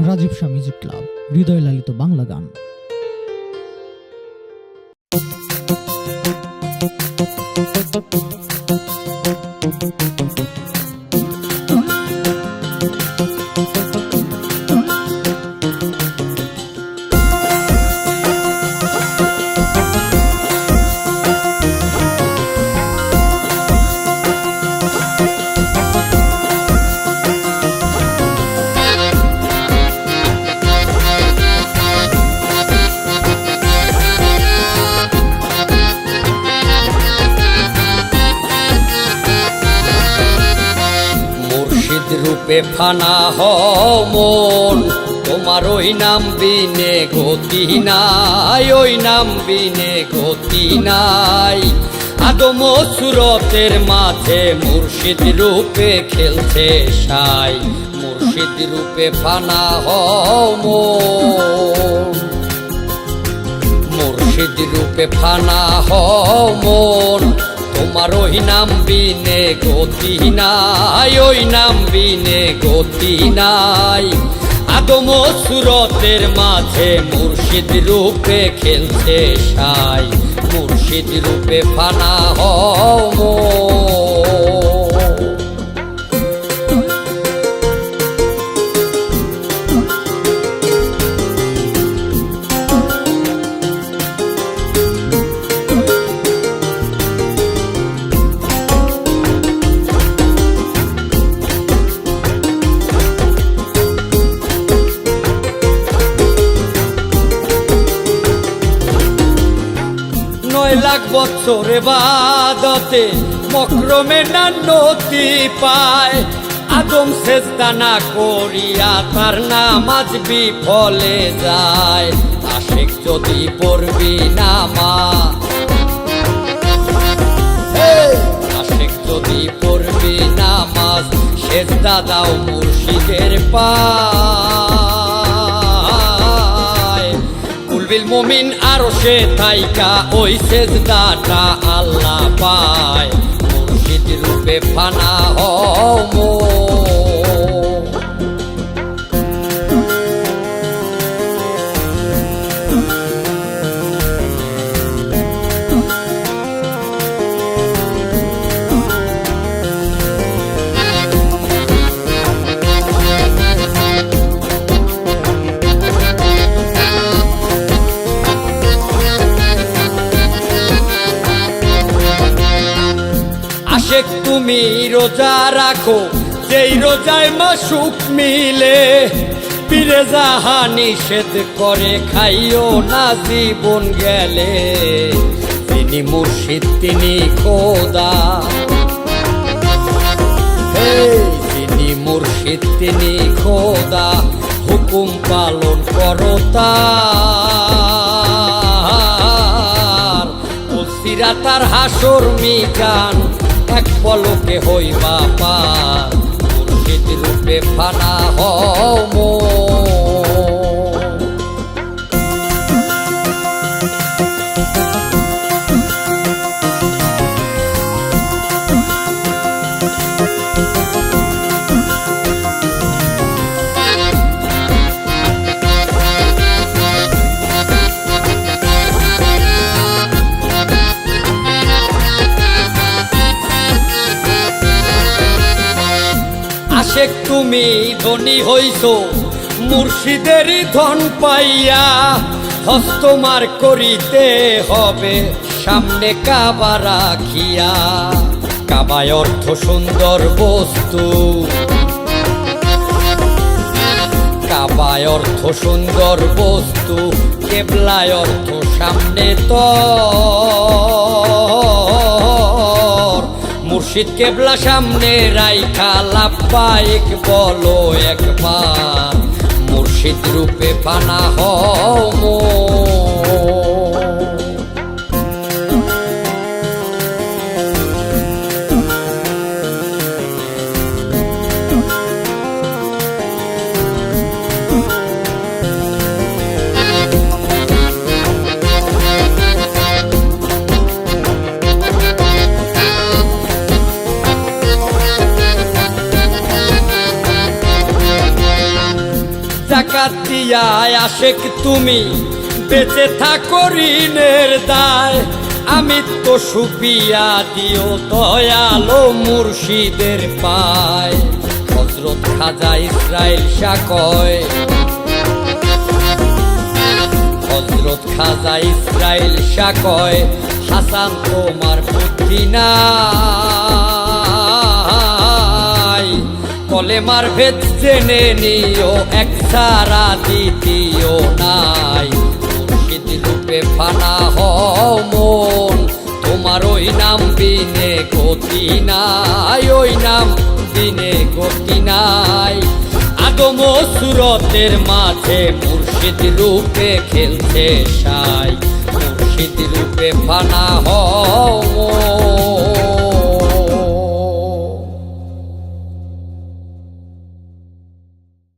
Rajib Shah music club, হৃদয় লালিত বাংলা গান। রূপে ফানা হও মন, তোমার ওই নাম বিনে গতি নাই, ওই নাম বিনে গতি নাই। আদম সুরতের মাঝে মুর্শিদ রূপে খেলছে সাই, মুর্শিদ রূপে ফানা হও মন, মুর্শিদ রূপে ফানা হও মন, তোমার ওই নাম বিনে গতি নাই, ওই নাম বিনে গতি নাই। আদম সুরতের মাঝে মুর্শিদ রূপে খেলছে সাই, মুর্শিদ রূপে ফানা হও মন। লাখ বছরে বাদতে মকরমে না নতি পায়, আদম সেজদা না করিয়া তার নামাজ বিফলে যায়। আশিক যদি পড়বি নামাজ, আশিক যদি পড়বি নামাজ, সেজদা দাও মুর্শিদের পায়। কুলবিল মুমিন আরশে থাইকা ওই সেজদাটা আল্লাহ পায়, মুর্শিদ রূপে ফানা হও মন। আশেক তুমি রোজা রাখো, যেই রোজায় মাসুক মিলে, পীরে জাহা নিষেধ করে খাইও না জীবন গেলে। তিনি মুর্শিদ তিনি খোদা, তিনি মুর্শিদ তিনি খোদা, হুকুম পালন করো তার। সিরাতার হাসর মিজান এক পলকে হইবা পার, মুর্শিদ রূপে ফানা হও মন। আশেক তুমি ধনী হইছো মুর্শিদেরই ধন পাইয়া, হস্তমার করিতে হবে সামনে কাবা রাখিয়া। কাবায় অর্থ সুন্দর বস্তু, কাবায় অর্থ সুন্দর বস্তু, কেবলায় অর্থ সামনে তর। মুর্শিদ কেবলা সামনে রাইখা লাব্বাইক বলো একবার, মুর্শিদ রূপে ফানা হও মন। দিয়ায় আশেক তুমি বেঁচে থাকো ঋণের দায় আমি তো সুপিয়া দিও দয়ালো মুর্শিদের পায় হযরত খাজা ইসরাইল শাহ কয় হযরত খাজা ইসরাইল শাহ কয় হাসান তোমার বুদ্ধি নাই কলেমার ভেদ জেনে নিও এক ছাড়া দ্বিতীয় নাই মুর্শিদ রূপে ফানা হও মন তোমার ওই নাম বিনে গতি নাই ওই নাম বিনে গতি নাই আদম ও সুরতের মাঝে মুর্শিদ রূপে খেলছে সাই মুর্শিদ রূপে ফানা হও